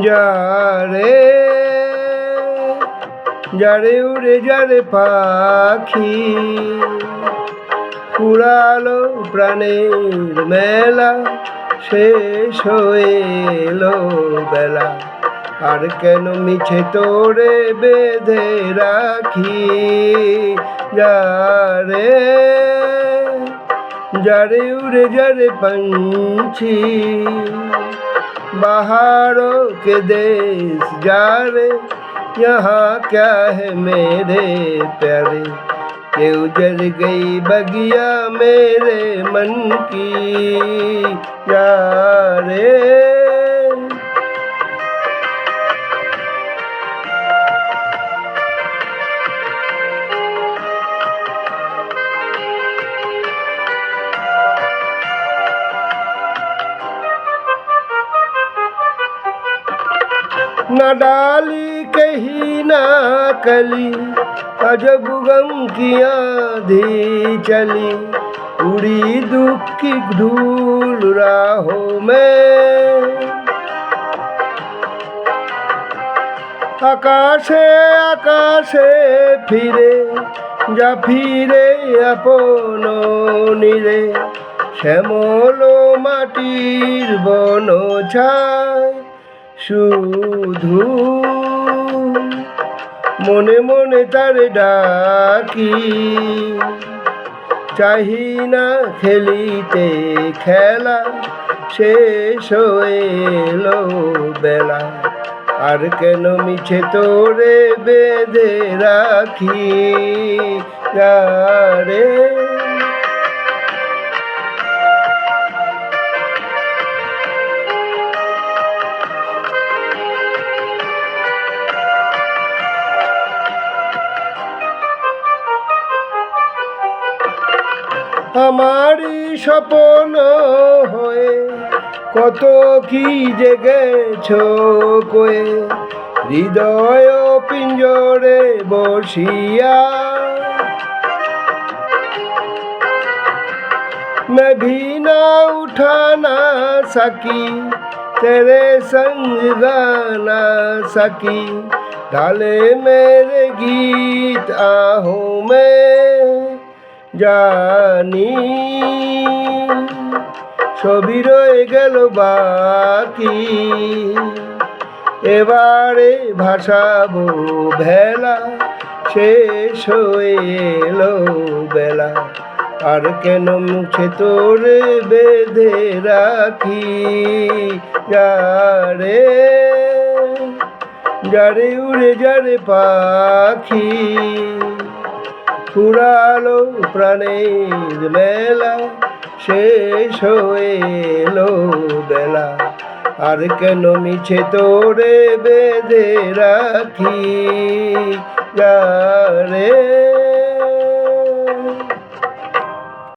যারে যারে উড়ে যারে পাখি ফুরালো প্রাণের মেলা শেষ হয়ে এলো বেলা আর কেন মিছে তোরে বেঁধে রাখি যারে যারে उड़े যারে पंछी बाहरों के देश जा रे यहाँ क्या है मेरे प्यारे के उजड़ गई बगिया मेरे मन की यारे न डाली कहीं ना कली अजब गम की आंधी चली उड़ी दुख की धूल राहों में आकाशे आकाशे फिरे जा फिरे अपनो निरे শ্যামলো মাটির বন ছায় শুধু মনে মনে তারে ডাকি চাহি না খেলিতে খেলা শেষ হয়ে এলো বেলা আর কেন মিছে তোরে বেঁধে রাখি যারে আমারি স্বপ্ন হয়ে কত কি জেগেছ কয়ে হৃদয় পিঞ্জরে বসিয়া मैं भी ना उठा ना सकी तेरे संग गाना सकी ढाले मेरे गीत आहूं में জানি সবই রয়ে গেল বাকি এবারে ভাসাবো ভেলা শেষ হয়ে এলো বেলা আর কেন মুছে তোরে বেঁধে রাখি যারে যারে উড়ে যারে পাখি ফুরালো প্রাণের মেলা শেষ হয়ে এলো বেলা আর কেন মিছে তোরে বেঁধে রাখি যারে